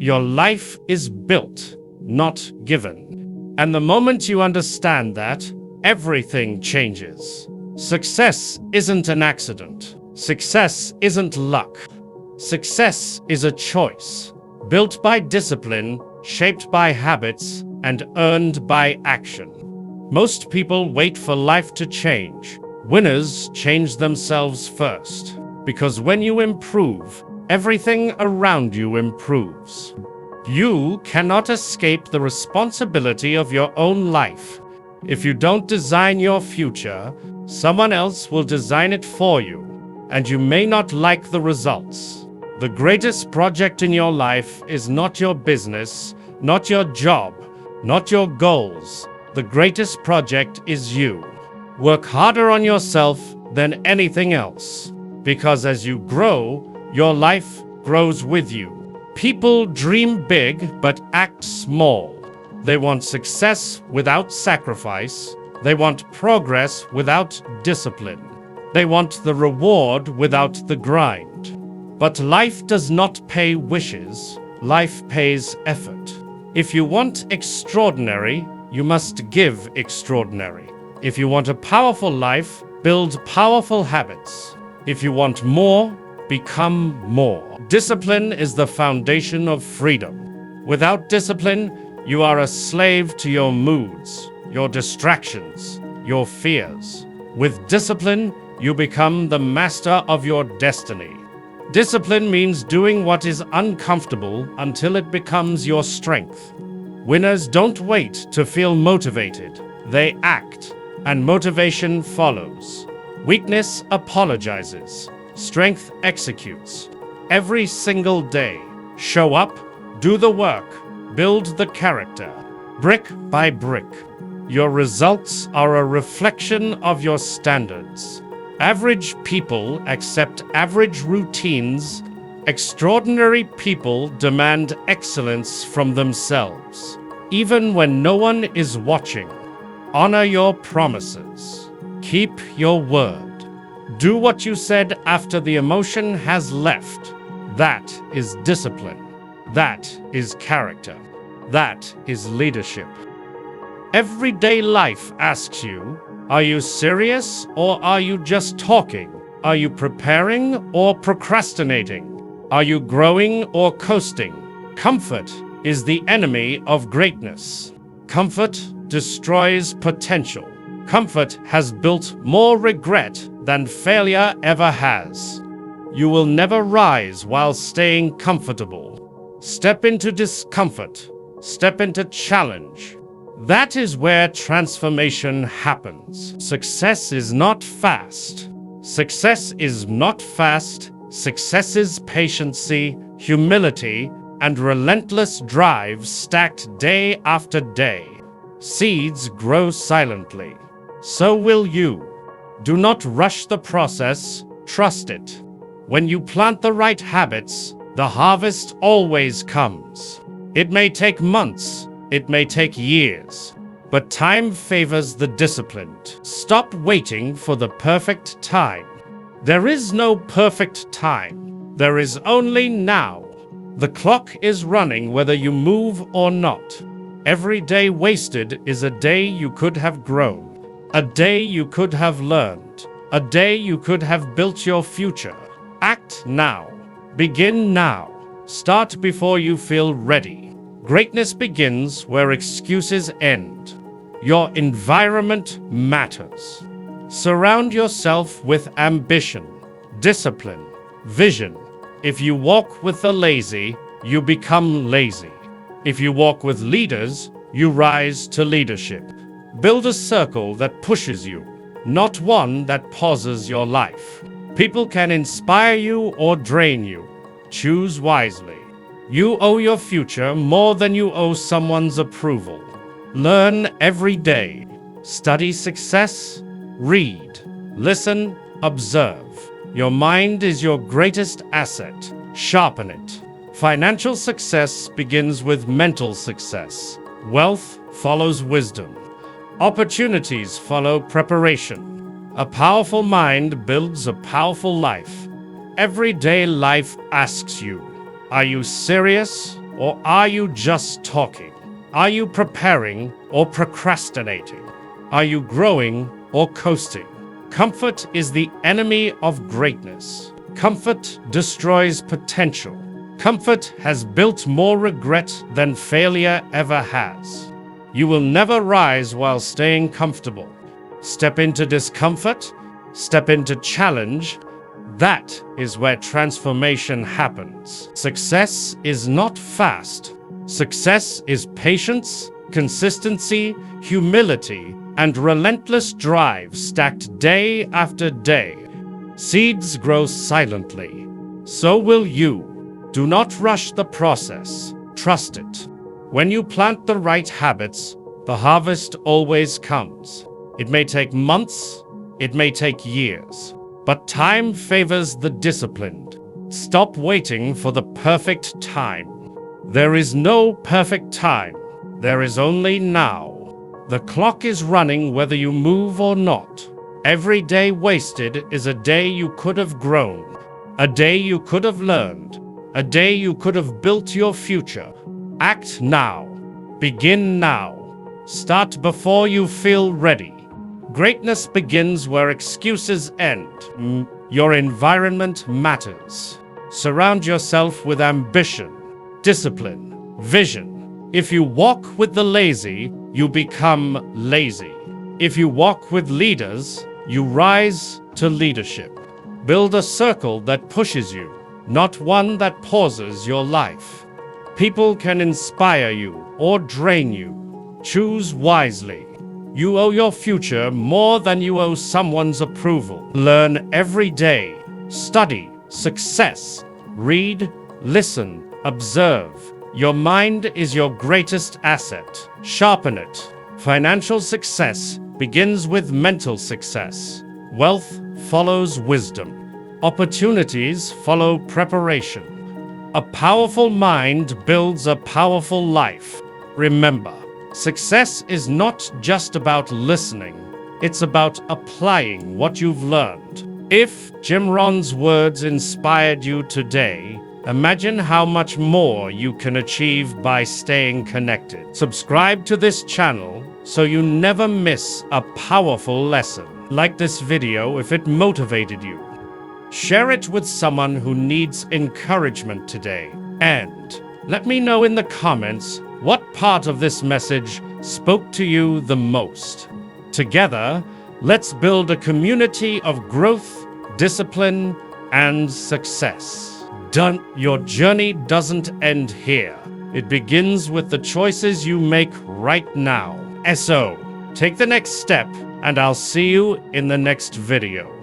Your life is built, not given. And the moment you understand that, everything changes. Success isn't an accident. Success isn't luck. Success is a choice, built by discipline, shaped by habits, and earned by action. Most people wait for life to change. Winners change themselves first. Because when you improve, everything around you improves. You cannot escape the responsibility of your own life. If you don't design your future, someone else will design it for you, and you may not like the results. The greatest project in your life is not your business, not your job, not your goals. The greatest project is you. Work harder on yourself than anything else, because as you grow, your life grows with you. People dream big but act small. They want success without sacrifice. They want progress without discipline. They want the reward without the grind. But life does not pay wishes. Life pays effort. If you want extraordinary, you must give extraordinary. If you want a powerful life, build powerful habits. If you want more, become more. Discipline is the foundation of freedom. Without discipline, you are a slave to your moods, your distractions, your fears. With discipline, you become the master of your destiny. Discipline means doing what is uncomfortable until it becomes your strength. Winners don't wait to feel motivated. They act, and motivation follows. Weakness apologizes. Strength executes. Every single day, show up, do the work, build the character, brick by brick. Your results are a reflection of your standards. Average people accept average routines. Extraordinary people demand excellence from themselves. Even when no one is watching, honor your promises. Keep your word. Do what you said after the emotion has left. That is discipline. That is character. That is leadership. Everyday life asks you, are you serious or are you just talking? Are you preparing or procrastinating? Are you growing or coasting? Comfort is the enemy of greatness. Comfort destroys potential. Comfort has built more regret than failure ever has. You will never rise while staying comfortable. Step into discomfort. Step into challenge. That is where transformation happens. Success is not fast. Success is not fast. Success is patience, humility, and relentless drive stacked day after day. Seeds grow silently. So will you. Do not rush the process. Trust it. When you plant the right habits, the harvest always comes. It may take months. It may take years. But time favors the disciplined. Stop waiting for the perfect time. There is no perfect time. There is only now. The clock is running whether you move or not. Every day wasted is a day you could have grown. A day you could have learned. A day you could have built your future. Act now. Begin now. Start before you feel ready. Greatness begins where excuses end. Your environment matters. Surround yourself with ambition, discipline, vision. If you walk with the lazy, you become lazy. If you walk with leaders, you rise to leadership. Build a circle that pushes you, not one that pauses your life. People can inspire you or drain you. Choose wisely. You owe your future more than you owe someone's approval. Learn every day. Study success. Read. Listen. Observe. Your mind is your greatest asset. Sharpen it. Financial success begins with mental success. Wealth follows wisdom. Opportunities follow preparation. A powerful mind builds a powerful life. Everyday life asks you, are you serious or are you just talking? Are you preparing or procrastinating? Are you growing or coasting? Comfort is the enemy of greatness. Comfort destroys potential. Comfort has built more regret than failure ever has. You will never rise while staying comfortable. Step into discomfort, step into challenge. That is where transformation happens. Success is not fast. Success is patience, consistency, humility, and relentless drive stacked day after day. Seeds grow silently. So will you. Do not rush the process. Trust it. When you plant the right habits, the harvest always comes. It may take months, it may take years, but time favors the disciplined. Stop waiting for the perfect time. There is no perfect time. There is only now. The clock is running whether you move or not. Every day wasted is a day you could have grown, a day you could have learned, a day you could have built your future. Act now. Begin now. Start before you feel ready. Greatness begins where excuses end. Your environment matters. Surround yourself with ambition, discipline, vision. If you walk with the lazy, you become lazy. If you walk with leaders, you rise to leadership. Build a circle that pushes you, not one that pauses your life. People can inspire you or drain you. Choose wisely. You owe your future more than you owe someone's approval. Learn every day. Study. Success. Read. Listen. Observe. Your mind is your greatest asset. Sharpen it. Financial success begins with mental success. Wealth follows wisdom. Opportunities follow preparation. A powerful mind builds a powerful life. Remember, success is not just about listening, it's about applying what you've learned. If Jim Rohn's words inspired you today, imagine how much more you can achieve by staying connected. Subscribe to this channel so you never miss a powerful lesson. Like this video if it motivated you. Share it with someone who needs encouragement today. And let me know in the comments what part of this message spoke to you the most. Together, let's build a community of growth, discipline, and success. Your journey doesn't end here. It begins with the choices you make right now. So, take the next step, and I'll see you in the next video.